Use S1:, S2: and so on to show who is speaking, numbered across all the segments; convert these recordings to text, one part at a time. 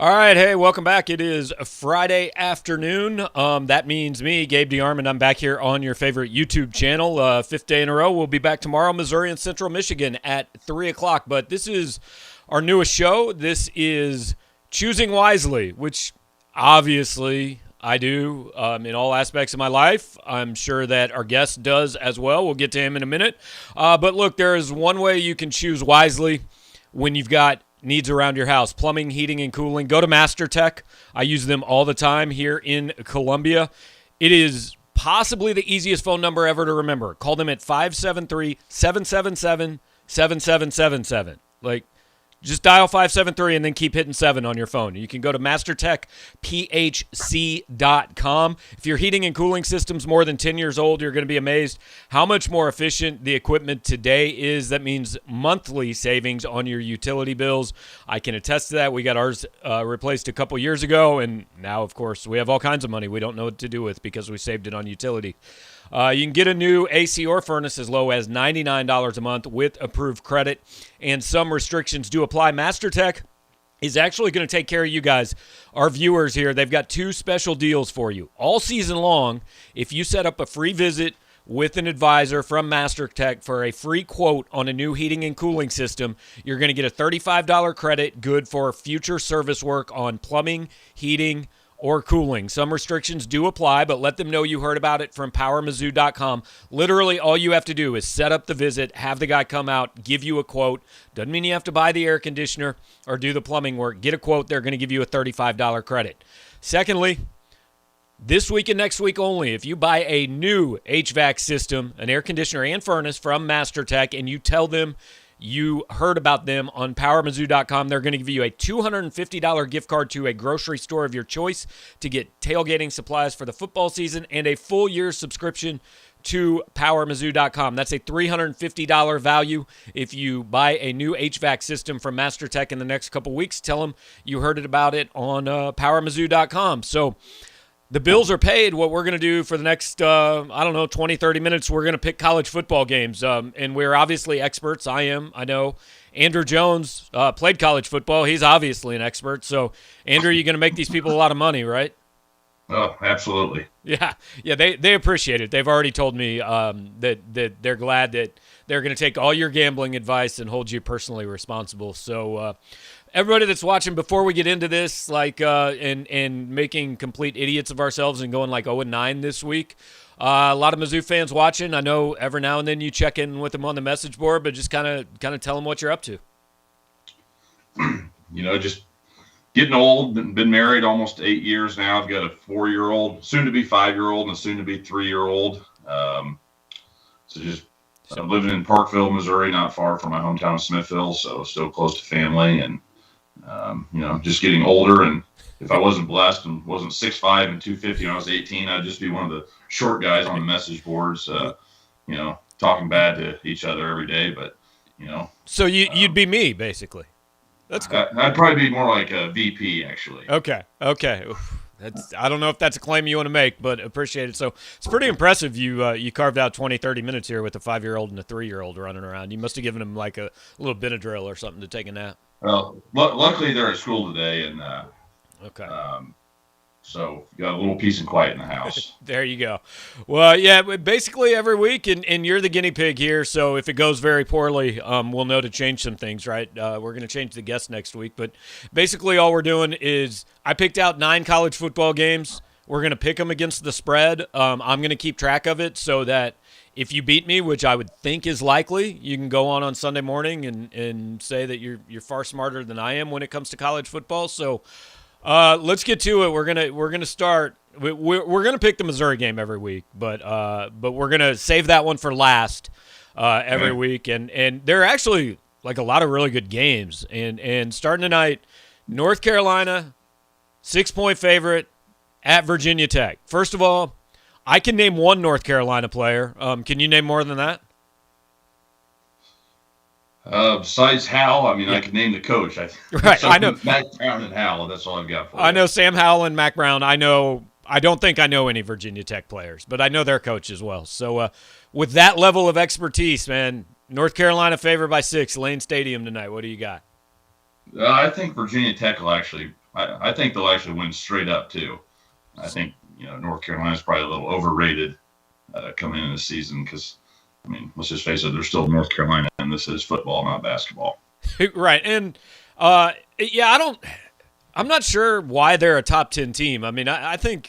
S1: All right, hey, welcome back. It is a Friday afternoon. That means me, Gabe DeArmond. I'm back here on your favorite YouTube channel. Fifth day in a row. We'll be back tomorrow, Missouri and Central Michigan at 3 o'clock. But this is our newest show. This is Choosing Wisely, which obviously I do in all aspects of my life. I'm sure that our guest does as well. We'll get to him in a minute. But look, there is one way you can choose wisely when you've got needs around your house: plumbing, heating, and cooling. Go to MasterTech. I use them all the time here in Columbia. It is possibly the easiest phone number ever to remember. Call them at 573-777-7777. Just dial 573 and then keep hitting 7 on your phone. You can go to MasterTechPHC.com. If your heating and cooling system's more than 10 years old, you're going to be amazed how much more efficient the equipment today is. That means monthly savings on your utility bills. I can attest to that. We got ours replaced a couple years ago, and now, of course, we have all kinds of money we don't know what to do with because we saved it on utility. You can get a new AC or furnace as low as $99 a month with approved credit, and some restrictions do apply. MasterTech is actually going to take care of you guys, our viewers here. They've got 2 special deals for you all season long. If you set up a free visit with an advisor from MasterTech for a free quote on a new heating and cooling system, you're going to get a $35 credit good for future service work on plumbing, heating, or cooling. Some restrictions do apply, but let them know you heard about it from PowerMizzou.com. Literally, all you have to do is set up the visit, have the guy come out, give you a quote. Doesn't mean you have to buy the air conditioner or do the plumbing work. Get a quote. They're going to give you a $35 credit. Secondly, this week and next week only, if you buy a new HVAC system, an air conditioner and furnace from MasterTech, and you tell them you heard about them on PowerMizzou.com, they're going to give you a $250 gift card to a grocery store of your choice to get tailgating supplies for the football season and a full year subscription to PowerMizzou.com. That's a $350 value. If you buy a new HVAC system from MasterTech in the next couple weeks, tell them you heard about it on PowerMizzou.com. So the bills are paid. What we're going to do for the next, 20, 30 minutes, we're going to pick college football games. And we're obviously experts. I know. Andrew Jones played college football. He's obviously an expert. So, Andrew, you're going to make these people a lot of money, right?
S2: Oh, absolutely.
S1: Yeah, they appreciate it. They've already told me that they're glad that they're going to take all your gambling advice and hold you personally responsible. So, everybody that's watching, before we get into this, and making complete idiots of ourselves and going 0-9 this week, a lot of Mizzou fans watching. I know every now and then you check in with them on the message board, but just kind of tell them what you're up to.
S2: Just getting old. Been married almost 8 years now. I've got a 4-year-old, soon to be 5-year-old, and a soon to be 3-year-old. I'm living in Parkville, Missouri, not far from my hometown of Smithville, so still close to family, and just getting older. And if I wasn't blessed and wasn't 6'5" and 250 when I was 18, I'd just be one of the short guys on the message boards, talking bad to each other every day. But,
S1: So you'd be me, basically. That's cool.
S2: I'd probably be more like a VP, actually.
S1: Okay. I don't know if that's a claim you want to make, but appreciate it. So it's pretty impressive you carved out 20, 30 minutes here with a 5-year-old and a 3-year-old running around. You must have given them a little Benadryl or something to take a nap.
S2: Well, luckily they're at school today, and
S1: okay.
S2: So you got a little peace and quiet in the house.
S1: There you go. Well, yeah, basically every week, and you're the guinea pig here, so if it goes very poorly, we'll know to change some things, right? We're going to change the guest next week, but basically all we're doing is I picked out 9 college football games. We're going to pick them against the spread. I'm going to keep track of it so that if you beat me, which I would think is likely, you can go on Sunday morning and say that you're far smarter than I am when it comes to college football. So let's get to it. We're gonna start. We're gonna pick the Missouri game every week, but we're gonna save that one for last every week. And there are actually a lot of really good games. And starting tonight, North Carolina, 6-point favorite at Virginia Tech. First of all, I can name one North Carolina player. Can you name more than that?
S2: Besides Hal, I
S1: Yeah.
S2: could name the coach.
S1: Right, I know.
S2: Mac Brown and Hal, that's all I've got for you.
S1: I know Sam Howell and Mac Brown. I don't think I know any Virginia Tech players, but I know their coach as well. So with that level of expertise, man, North Carolina favored by 6, Lane Stadium tonight. What do you got?
S2: I think Virginia Tech will actually – I think they'll actually win straight up too. I think, North Carolina's probably a little overrated coming into the season because, let's just face it, they're still North Carolina, and this is football, not basketball.
S1: Right. And, I'm not sure why they're a top 10 team. I think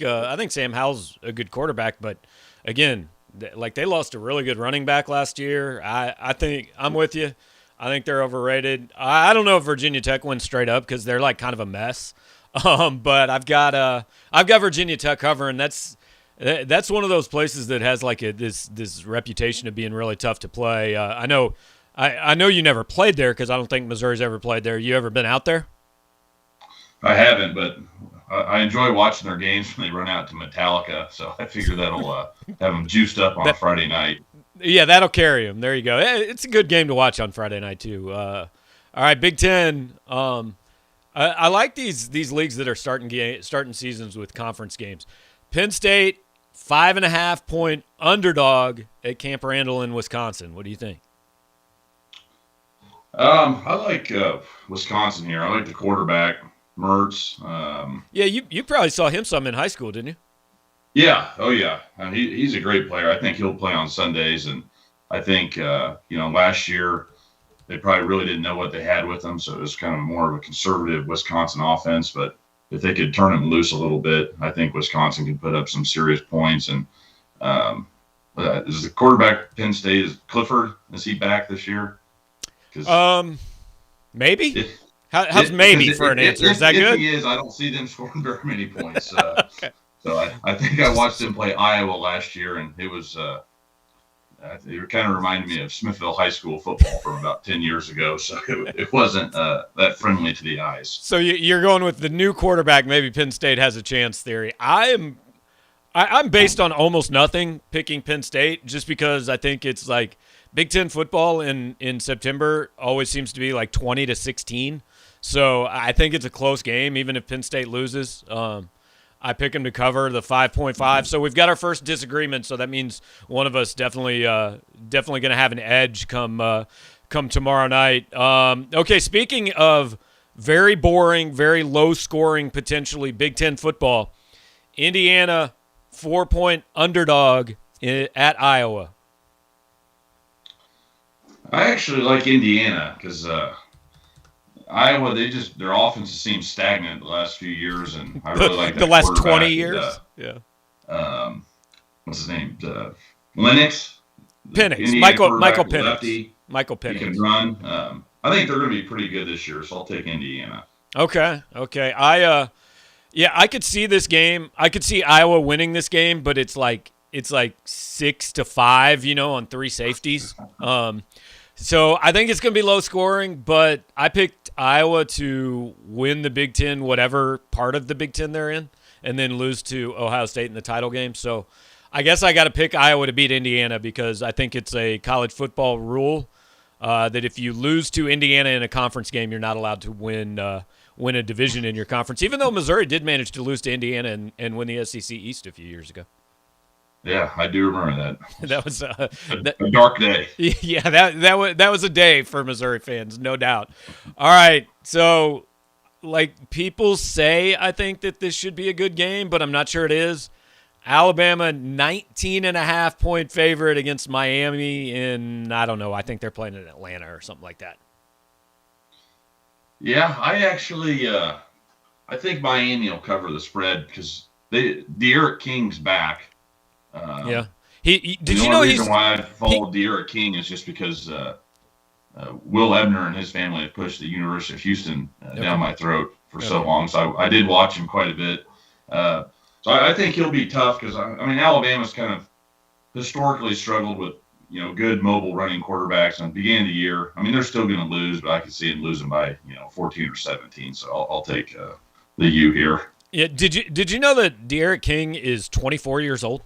S1: Sam Howell's a good quarterback, but again, they lost a really good running back last year. I think I'm with you. I think they're overrated. I don't know if Virginia Tech wins straight up because they're like kind of a mess. But I've got Virginia Tech covering. That's one of those places that has like this reputation of being really tough to play. I know you never played there because I don't think Missouri's ever played there. You ever been out there?
S2: I haven't, but I enjoy watching their games when they run out to Metallica. So I figure that'll have them juiced up on Friday night.
S1: Yeah, that'll carry them. There you go. It's a good game to watch on Friday night too. All right, Big Ten. I like these leagues that are starting seasons with conference games. Penn State 5.5-point underdog at Camp Randall in Wisconsin. What do you think?
S2: I like Wisconsin here. I like the quarterback, Mertz.
S1: Yeah, you probably saw him some in high school, didn't you?
S2: Yeah. Oh, yeah. He's a great player. I think he'll play on Sundays, and I think last year they probably really didn't know what they had with him, so it was kind of more of a conservative Wisconsin offense. But if they could turn him loose a little bit, I think Wisconsin can put up some serious points. And is the quarterback Penn State, is Clifford? Is he back this year?
S1: Maybe. How's maybe for an answer? Is that good?
S2: If he is, I don't see them scoring very many points. Okay. So I think I watched them play Iowa last year, and it was it kind of reminded me of Smithville High School football from about 10 years ago. So it wasn't that friendly to the eyes. So
S1: you're going with the new quarterback. Maybe Penn State has a chance theory. I'm based on almost nothing picking Penn State just because I think it's like Big Ten football in September always seems to be like 20-16. So I think it's a close game, even if Penn State loses. I pick them to cover the 5.5. So we've got our first disagreement. So that means one of us definitely going to have an edge come tomorrow night. Okay, speaking of very boring, very low scoring, potentially Big Ten football, Indiana 4-point underdog at Iowa.
S2: I actually like Indiana because Iowa, their offense seems stagnant the last few years, and I really like that
S1: the last 20 years. Yeah.
S2: What's his name? Lennox.
S1: Penix. Michael Penix. Lefty. Michael Penix.
S2: He can run. I think they're going to be pretty good this year, so I'll take Indiana.
S1: Okay. I could see this game. I could see Iowa winning this game, but it's like 6-5, on 3 safeties. So I think it's going to be low scoring, but I picked Iowa to win the Big Ten, whatever part of the Big Ten they're in, and then lose to Ohio State in the title game. So I guess I got to pick Iowa to beat Indiana because I think it's a college football rule that if you lose to Indiana in a conference game, you're not allowed to win a division in your conference, even though Missouri did manage to lose to Indiana and win the SEC East a few years ago.
S2: Yeah, I do remember that.
S1: That was
S2: a dark day.
S1: Yeah, that was a day for Missouri fans, no doubt. All right, so like people say, I think that this should be a good game, but I'm not sure it is. Alabama 19.5-point favorite against Miami in, I don't know, I think they're playing in Atlanta or something like that.
S2: Yeah, I actually I think Miami will cover the spread because De'Aaron King's back.
S1: Yeah.
S2: The only reason why I followed De'Aaron King is just because Will Ebner and his family have pushed the University of Houston down my throat for so long. So I did watch him quite a bit. So I think he'll be tough because, Alabama's kind of historically struggled with, good mobile running quarterbacks. And at the beginning of the year, they're still going to lose, but I could see them losing by, 14 or 17. So I'll take the U here.
S1: Yeah. Did you know that De'Aaron King is 24 years old?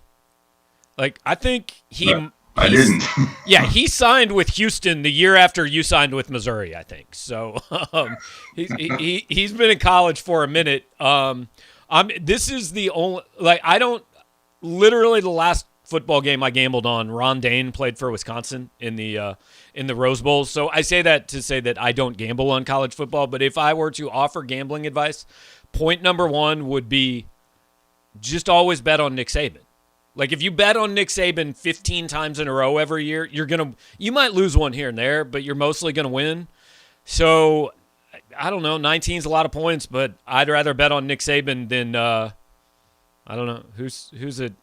S1: Like, I think
S2: I didn't.
S1: Yeah, he signed with Houston the year after you signed with Missouri, I think. So he's been in college for a minute. This is the only, like, I don't, literally the last football game I gambled on, Ron Dane played for Wisconsin in the Rose Bowl. So I say that to say that I don't gamble on college football, but if I were to offer gambling advice, point number one would be just always bet on Nick Saban. Like, if you bet on Nick Saban 15 times in a row every year, you might lose one here and there, but you're mostly going to win. So, I don't know, 19 is a lot of points, but I'd rather bet on Nick Saban than, I don't know, who's it?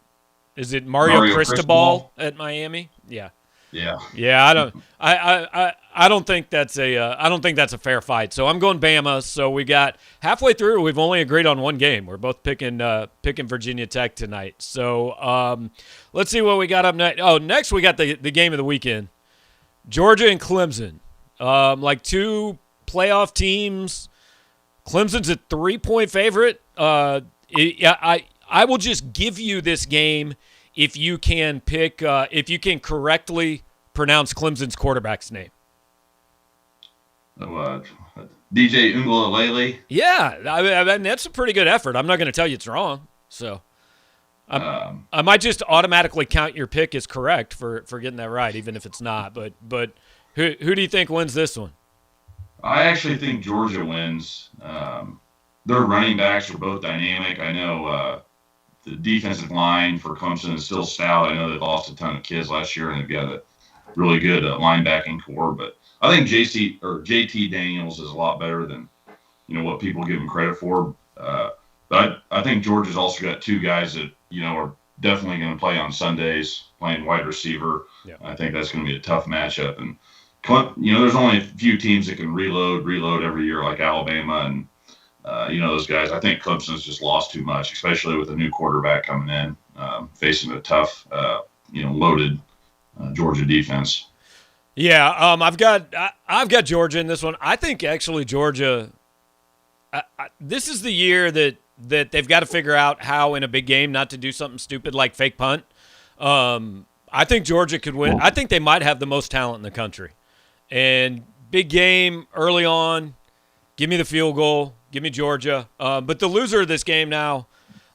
S1: Is it Mario Cristobal at Miami? Yeah.
S2: Yeah.
S1: Yeah, I don't think that's a fair fight. So I'm going Bama. So we got halfway through. We've only agreed on one game. We're both picking Virginia Tech tonight. So let's see what we got up next. Oh, next we got the game of the weekend, Georgia and Clemson. Like two playoff teams. Clemson's a 3-point favorite. I will just give you this game if you can correctly pronounce Clemson's quarterback's name.
S2: DJ Uiagalelei.
S1: Yeah, I mean, that's a pretty good effort. I'm not going to tell you it's wrong. So I might just automatically count your pick as correct for getting that right, even if it's not. But who do you think wins this one?
S2: I actually think Georgia wins. Their running backs are both dynamic. I know the defensive line for Clemson is still stout. I know they lost a ton of kids last year, and they've got a really good linebacking core. But I think JT Daniels is a lot better than what people give him credit for. But I think Georgia's also got two guys that are definitely going to play on Sundays, playing wide receiver.
S1: Yeah.
S2: I think that's going to be a tough matchup. And there's only a few teams that can reload every year, like Alabama and those guys. I think Clemson's just lost too much, especially with a new quarterback coming in, facing a tough, loaded Georgia defense.
S1: Yeah, I've got Georgia in this one. I think actually Georgia. This is the year that they've got to figure out how in a big game not to do something stupid like fake punt. I think Georgia could win. I think they might have the most talent in the country. And big game early on, give me the field goal, give me Georgia. But the loser of this game now,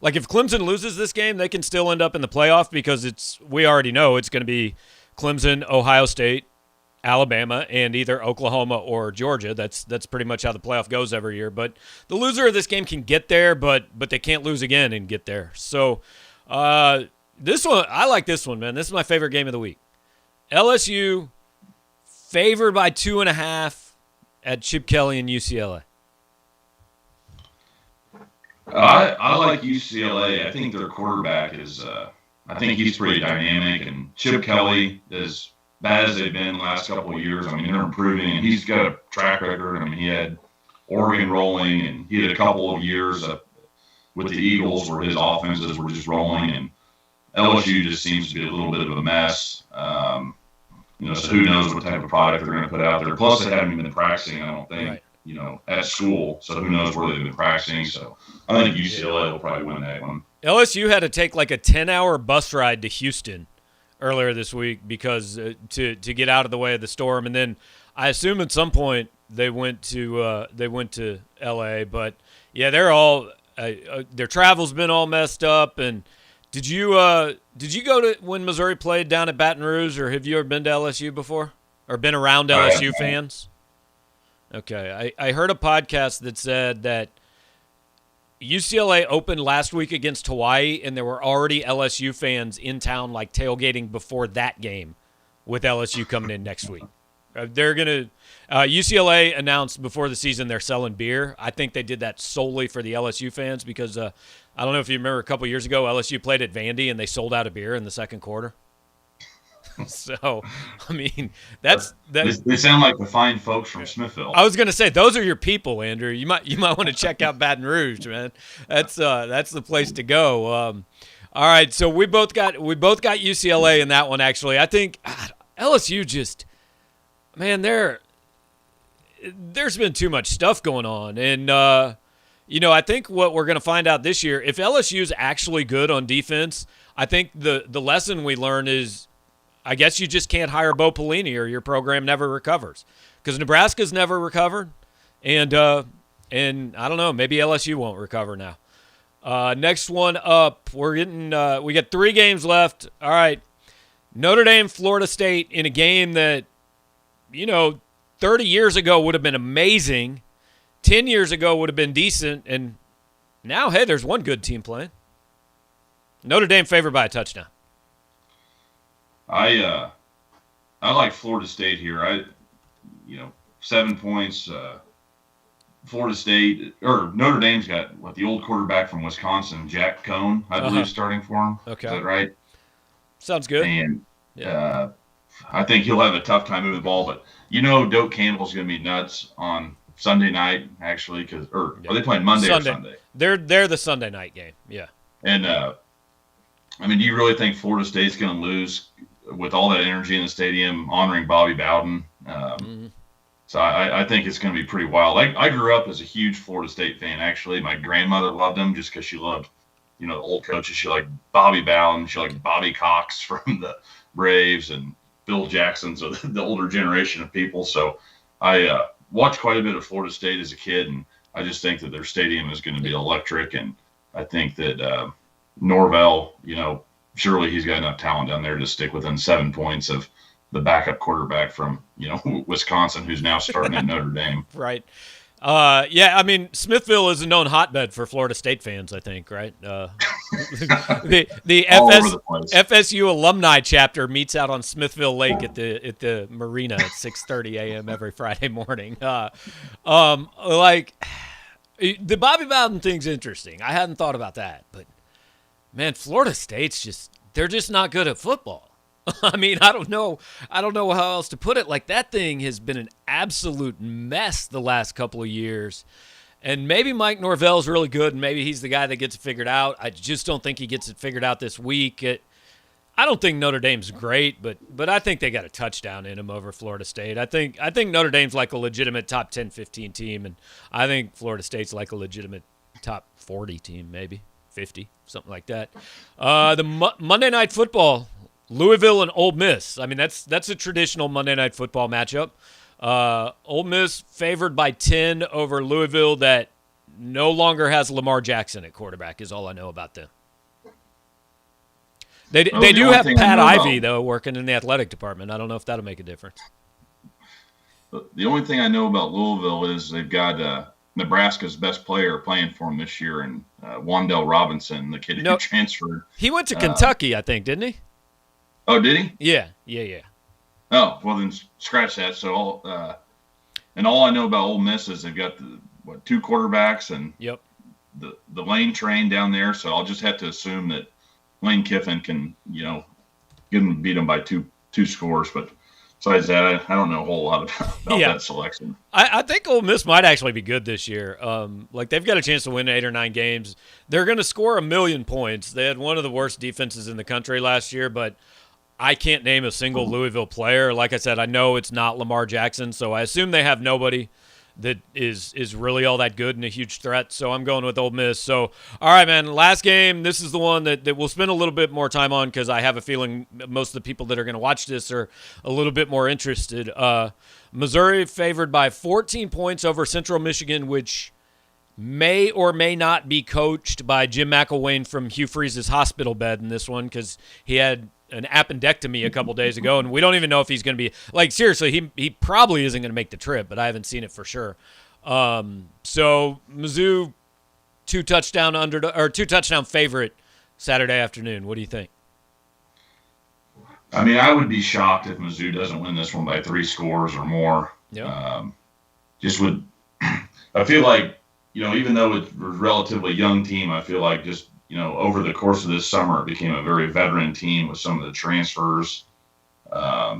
S1: like if Clemson loses this game, they can still end up in the playoff because we already know it's going to be Clemson, Ohio State, Alabama, and either Oklahoma or Georgia. That's pretty much how the playoff goes every year. But the loser of this game can get there, but they can't lose again and get there. So this one, I like this one, man. This is my favorite game of the week. LSU favored by 2.5 at Chip Kelly and UCLA.
S2: I like UCLA. I think their quarterback is I think he's pretty dynamic, and Chip Kelly, as bad as they've been the last couple of years, I mean, they're improving, and he's got a track record. I mean, he had Oregon rolling, and he had a couple of years with the Eagles where his offenses were just rolling, and LSU just seems to be a little bit of a mess. So who knows what type of product they're going to put out there. Plus, they haven't even been practicing, I don't think,
S1: right.
S2: At school. So who knows where they've been practicing. So I think UCLA will probably win that one.
S1: LSU had to take like a 10-hour bus ride to Houston earlier this week because to get out of the way of the storm. And then I assume at some point they went to LA. But, yeah, they're all their travel's been all messed up. And did you go to when Missouri played down at Baton Rouge, or have you ever been to LSU before or been around LSU fans? Okay, I heard a podcast that said that UCLA opened last week against Hawaii, and there were already LSU fans in town, like tailgating before that game, with LSU coming in next week. They're gonna UCLA announced before the season they're selling beer. I think they did that solely for the LSU fans because I don't know if you remember a couple years ago LSU played at Vandy and they sold out of beer in the second quarter. So, I mean,
S2: they sound like the fine folks from Smithville.
S1: I was going to say those are your people, Andrew. You might want to check out Baton Rouge, man. That's the place to go. All right, so we both got UCLA in that one. Actually, I think LSU just, man, there's been too much stuff going on, and I think what we're going to find out this year, if LSU's actually good on defense, I think the lesson we learn is, I guess you just can't hire Bo Pelini or your program never recovers, because Nebraska's never recovered, and I don't know, maybe LSU won't recover now. Next one up, we got 3 games left. All right, Notre Dame, Florida State in a game that 30 years ago would have been amazing. 10 years ago would have been decent, and now, hey, there's one good team playing. Notre Dame favored by a touchdown.
S2: I like Florida State here. 7 points. Florida State or Notre Dame's got the old quarterback from Wisconsin, Jack Cohn, I believe, starting for him.
S1: Okay,
S2: is that right?
S1: Sounds good.
S2: And I think he'll have a tough time moving the ball, but Doak Campbell's going to be nuts on Sunday night, actually, are they playing Monday or Sunday?
S1: They're the Sunday night game, yeah.
S2: And do you really think Florida State's going to lose with all that energy in the stadium, honoring Bobby Bowden? So I think it's going to be pretty wild. I grew up as a huge Florida State fan. Actually, my grandmother loved them just because she loved, the old coaches. She liked Bobby Bowden. She liked Bobby Cox from the Braves and Bill Jackson, so the older generation of people. So I watched quite a bit of Florida State as a kid, and I just think that their stadium is going to be electric. And I think that Norvell, surely he's got enough talent down there to stick within 7 points of the backup quarterback from, Wisconsin, who's now starting at Notre Dame.
S1: Right. Smithville is a known hotbed for Florida State fans, I think, right? The FSU alumni chapter meets out on Smithville Lake at the marina at 6:30 a.m. every Friday morning. The Bobby Bowden thing's interesting. I hadn't thought about that, but man, Florida State's they're just not good at football. I don't know how else to put it. That thing has been an absolute mess the last couple of years. And maybe Mike Norvell's really good, and maybe he's the guy that gets it figured out. I just don't think he gets it figured out this week. I don't think Notre Dame's great, but I think they got a touchdown in them over Florida State. I think Notre Dame's like a legitimate top 10, 15 team, and I think Florida State's like a legitimate top 40 team, maybe 50, something like that. The Monday Night Football, Louisville and Ole Miss. That's a traditional Monday Night Football matchup. Ole Miss favored by 10 over Louisville that no longer has Lamar Jackson at quarterback is all I know about them. They do have Pat Ivey, though, working in the athletic department. I don't know if that'll make a difference.
S2: The only thing I know about Louisville is they've got Nebraska's best player playing for them this year, and Wan'Dale Robinson, the kid who transferred.
S1: He went to Kentucky, I think, didn't he?
S2: Oh, did he?
S1: Yeah.
S2: Oh, well then scratch that. So all I know about Ole Miss is they've got 2 quarterbacks and the Lane train down there. So I'll just have to assume that Lane Kiffin can beat them by two scores. But besides that, I don't know a whole lot about that selection.
S1: I think Ole Miss might actually be good this year. They've got a chance to win 8 or 9 games. They're going to score 1,000,000 points. They had one of the worst defenses in the country last year, but I can't name a single Louisville player. Like I said, I know it's not Lamar Jackson, so I assume they have nobody that is really all that good and a huge threat. So I'm going with Ole Miss. So, all right, man, last game. This is the one that we'll spend a little bit more time on because I have a feeling most of the people that are going to watch this are a little bit more interested. Missouri favored by 14 points over Central Michigan, which may or may not be coached by Jim McElwain from Hugh Freeze's hospital bed in this one because he had an appendectomy a couple days ago, and we don't even know if he's going to be seriously. He probably isn't going to make the trip, but I haven't seen it for sure. So Mizzou 2 touchdown favorite Saturday afternoon. What do you think?
S2: I would be shocked if Mizzou doesn't win this one by 3 scores or more.
S1: Yep.
S2: I feel like even though it's a relatively young team, I feel like just over the course of this summer, it became a very veteran team with some of the transfers. I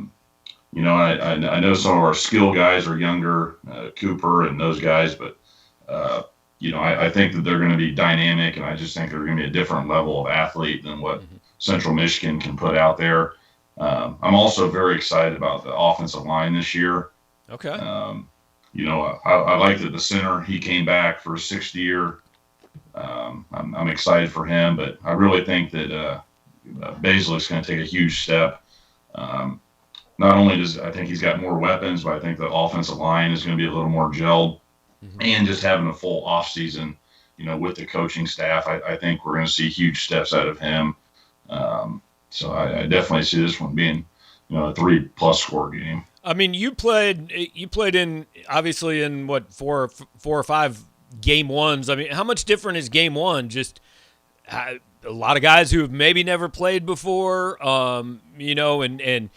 S2: know some of our skill guys are younger, Cooper and those guys, but, I think that they're going to be dynamic, and I just think they're going to be a different level of athlete than what Central Michigan can put out there. I'm also very excited about the offensive line this year.
S1: Okay.
S2: I like that the center, he came back for his 6th year. I'm excited for him, but I really think that Basilik's going to take a huge step. Not only does I think he's got more weapons, but I think the offensive line is going to be a little more gelled, and just having a full off season, with the coaching staff, I think we're going to see huge steps out of him. So I definitely see this one being, a 3+ score game.
S1: I mean, you played in obviously in what four or five game ones. I mean, how much different is game one? Just a lot of guys who have maybe never played before, and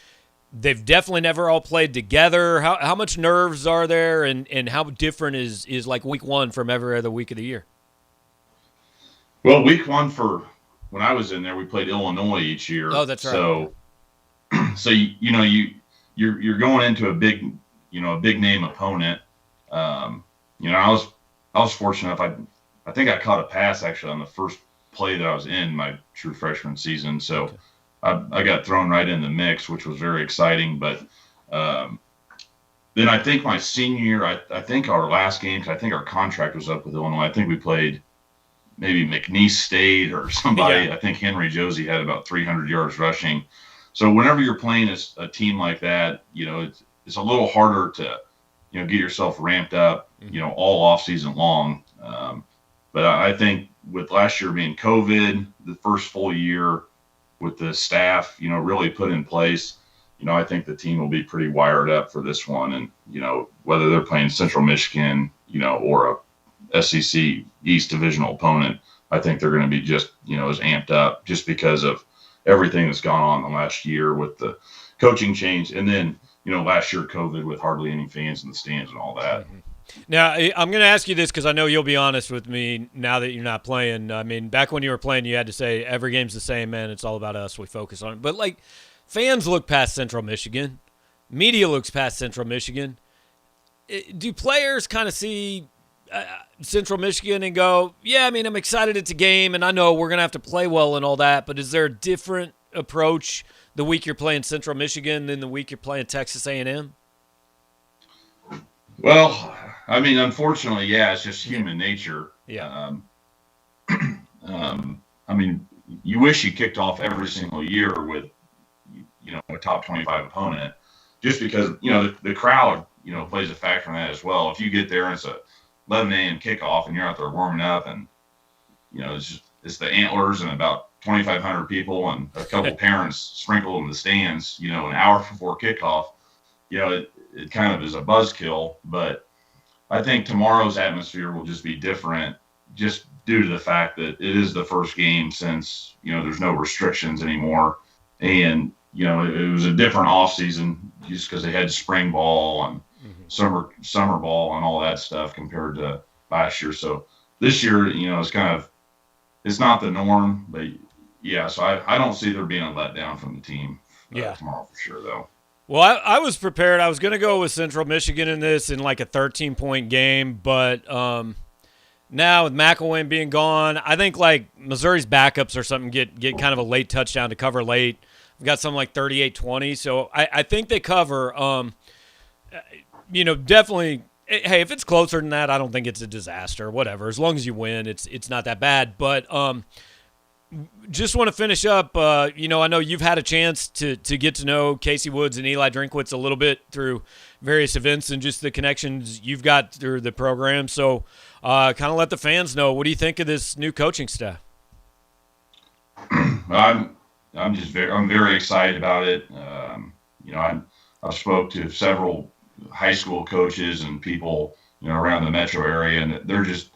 S1: they've definitely never all played together. How much nerves are there, and how different is like week one from every other week of the year?
S2: Well, week one for when I was in there, we played Illinois each year.
S1: Oh, that's right.
S2: So you're going into a big name opponent. I was fortunate enough. I think I caught a pass actually on the first play that I was in my true freshman season. So
S1: Okay.
S2: I got thrown right in the mix, which was very exciting. But then I think my senior year, I think our last game, 'cause I think our contract was up with Illinois. I think we played maybe McNeese State or somebody.
S1: Yeah.
S2: I think Henry Josie had about 300 yards rushing. So whenever you're playing a team like that, it's a little harder to, get yourself ramped up, all off season long. But I think with last year being COVID, the first full year with the staff, really put in place, I think the team will be pretty wired up for this one. And, whether they're playing Central Michigan, or a SEC East divisional opponent, I think they're going to be just, as amped up just because of everything that's gone on the last year with the coaching change. And then, last year COVID with hardly any fans in the stands and all that.
S1: Now, I'm going to ask you this because I know you'll be honest with me now that you're not playing. I mean, back when you were playing, you had to say every game's the same, man. It's all about us. We focus on it. But, fans look past Central Michigan. Media looks past Central Michigan. Do players kind of see Central Michigan and go, yeah, I mean, I'm excited it's a game, and I know we're going to have to play well and all that, but is there a different approach the week you're playing Central Michigan than the week you're playing Texas A&M?
S2: Well, I mean, unfortunately, yeah, it's just human nature.
S1: Yeah.
S2: I mean, you wish you kicked off every single year with, a top 25 opponent, just because, the crowd, plays a factor in that as well. If you get there and it's a 11 a.m. kickoff and you're out there warming up and, it's the Antlers and about 2,500 people and a couple parents sprinkled in the stands, an hour before kickoff, it kind of is a buzzkill. But I think tomorrow's atmosphere will just be different just due to the fact that it is the first game since, there's no restrictions anymore. And, it was a different off season just because they had spring ball and summer ball and all that stuff compared to last year. So this year, it's not the norm, but yeah, so I don't see there being a letdown from the team tomorrow for sure, though.
S1: Well, I was prepared. I was going to go with Central Michigan in this in a 13-point game, but now with McElwain being gone, I think Missouri's backups or something get kind of a late touchdown to cover late. We've got something like 38-20, so I think they cover. Definitely. Hey, if it's closer than that, I don't think it's a disaster. Whatever, as long as you win, it's not that bad. But just want to finish up. I know you've had a chance to get to know Casey Woods and Eli Drinkwitz a little bit through various events and just the connections you've got through the program. So, kind of let the fans know, what do you think of this new coaching staff?
S2: I'm very excited about it. I've spoke to several high school coaches and people, around the metro area, and they're just,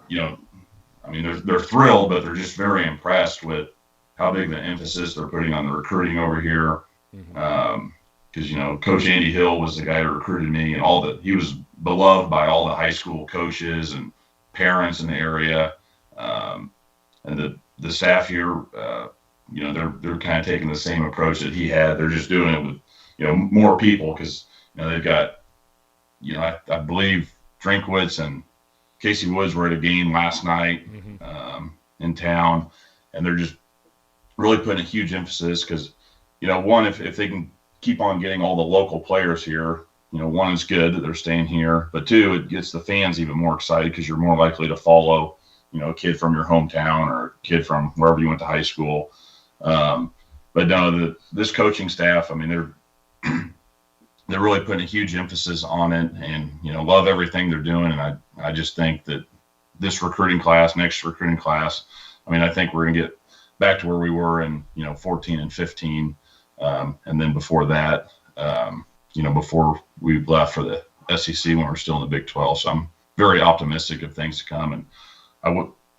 S2: they're thrilled, but they're just very impressed with how big the emphasis they're putting on the recruiting over here. Because, Coach Andy Hill was the guy who recruited me, and he was beloved by all the high school coaches and parents in the area. And the staff here, they're kind of taking the same approach that he had. They're just doing it with, more people because, they've got, I believe Drinkwitz and Casey Woods were at a game last night in town, and they're just really putting a huge emphasis because, one, if they can keep on getting all the local players here, one, is good that they're staying here, but two, it gets the fans even more excited because you're more likely to follow, a kid from your hometown or a kid from wherever you went to high school. But no, this coaching staff, I mean, they're really putting a huge emphasis on it, and love everything they're doing. And I just think that this next recruiting class, I mean, I think we're going to get back to where we were in 14 and 15, and then before that, before we left for the SEC when we were still in the Big 12. So I'm very optimistic of things to come. And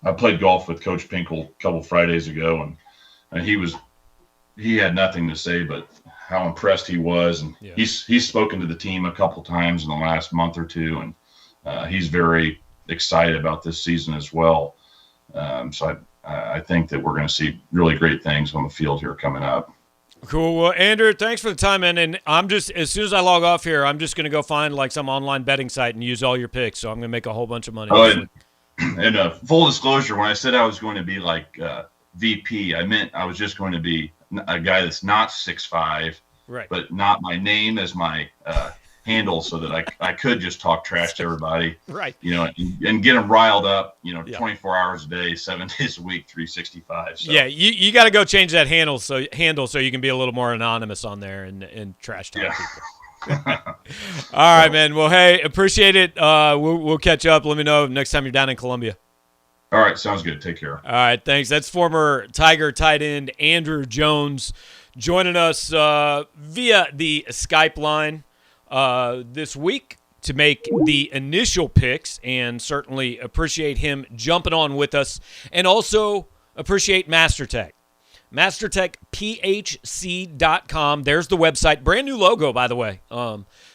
S2: I played golf with Coach Pinkel a couple Fridays ago, and he had nothing to say but how impressed he was. And he's spoken to the team a couple times in the last month or two, and he's very excited about this season as well. So I think that we're going to see really great things on the field here coming up.
S1: Cool. Well, Andrew, thanks for the time, man. And I'm just, as soon as I log off here, I'm just going to go find like some online betting site and use all your picks. So I'm going to make a whole bunch of money.
S2: And full disclosure, when I said I was going to be like VP, I meant I was just going to be a guy that's not 6'5",
S1: right,
S2: but not my name as my handle, so that I could just talk trash to everybody,
S1: right,
S2: and get them riled up, 24 hours a day, 7 days a week, 365. So.
S1: Yeah, you got to go change that handle so you can be a little more anonymous on there and trash talk people. All right, man. Well, hey, appreciate it. We'll catch up. Let me know next time you're down in Columbia.
S2: All right, sounds good. Take care.
S1: All right, thanks. That's former Tiger tight end Andrew Jones joining us via the Skype line this week to make the initial picks, and certainly appreciate him jumping on with us, and also appreciate MasterTech. MasterTechPHC.com. There's the website. Brand new logo, by the way.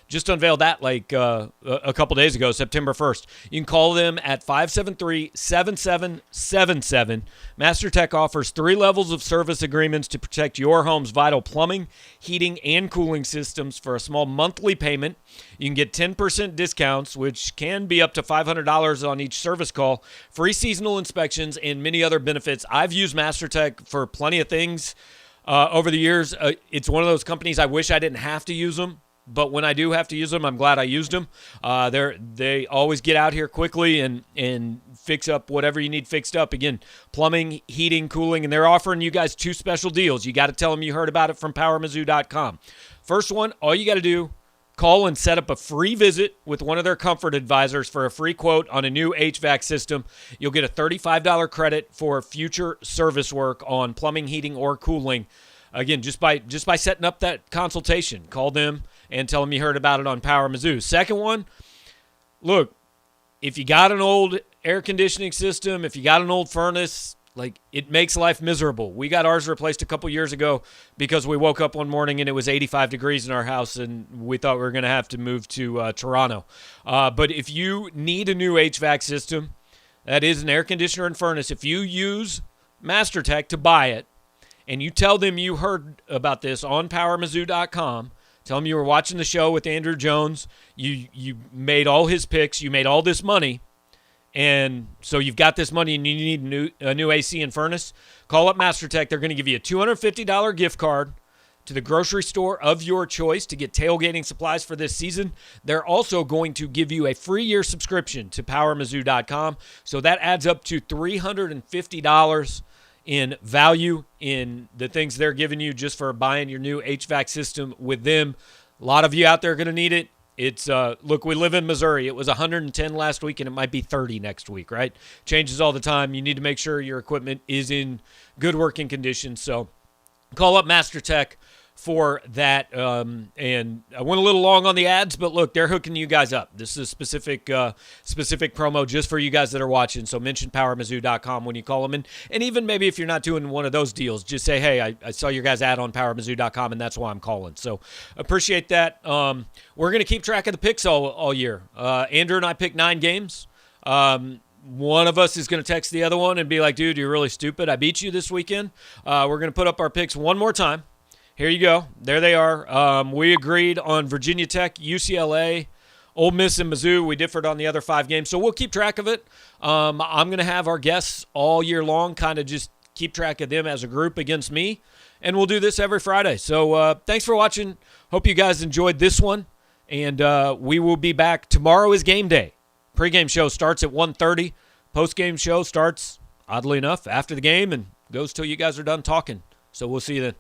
S1: Just unveiled that like a couple days ago, September 1st. You can call them at 573-7777. MasterTech offers 3 levels of service agreements to protect your home's vital plumbing, heating, and cooling systems for a small monthly payment. You can get 10% discounts, which can be up to $500 on each service call, free seasonal inspections, and many other benefits. I've used MasterTech for plenty of things over the years. It's one of those companies I wish I didn't have to use them. But when I do have to use them, I'm glad I used them. They always get out here quickly and fix up whatever you need fixed up. Again, plumbing, heating, cooling, and they're offering you guys 2 special deals. You got to tell them you heard about it from PowerMizzou.com. First one, all you got to do, call and set up a free visit with one of their comfort advisors for a free quote on a new HVAC system. You'll get a $35 credit for future service work on plumbing, heating, or cooling. Again, just by setting up that consultation, call them and tell them you heard about it on Power Mizzou. Second one, look, if you got an old air conditioning system, if you got an old furnace, like, it makes life miserable. We got ours replaced a couple years ago because we woke up one morning and it was 85 degrees in our house and we thought we were going to have to move to Toronto. But if you need a new HVAC system, that is an air conditioner and furnace, if you use MasterTech to buy it and you tell them you heard about this on PowerMizzou.com, tell them you were watching the show with Andrew Jones, you made all his picks, you made all this money, and so you've got this money and you need a new AC and furnace, call up MasterTech. They're going to give you a $250 gift card to the grocery store of your choice to get tailgating supplies for this season. They're also going to give you a free year subscription to PowerMizzou.com, so that adds up to $350 in value in the things they're giving you just for buying your new HVAC system with them. A lot of you out there are going to need it. It's look, we live in Missouri. It was 110 last week, and it might be 30 next week, right? Changes all the time. You need to make sure your equipment is in good working condition. So call up MasterTech for that. And I went a little long on the ads, but look, they're hooking you guys up. This is a specific promo just for you guys that are watching. So mention PowerMizzou.com when you call them. And even maybe if you're not doing one of those deals, just say, hey, I saw your guys' ad on PowerMizzou.com, and that's why I'm calling. So appreciate that. We're going to keep track of the picks all year. Andrew and I picked 9 games. One of us is going to text the other one and be like, dude, you're really stupid. I beat you this weekend. We're going to put up our picks one more time. Here you go. There they are. We agreed on Virginia Tech, UCLA, Ole Miss, and Mizzou. We differed on the other 5 games, so we'll keep track of it. I'm going to have our guests all year long kind of just keep track of them as a group against me, and we'll do this every Friday. So thanks for watching. Hope you guys enjoyed this one, And we will be back. Tomorrow is game day. Pre-game show starts at 1:30. Post-game show starts, oddly enough, after the game and goes till you guys are done talking. So we'll see you then.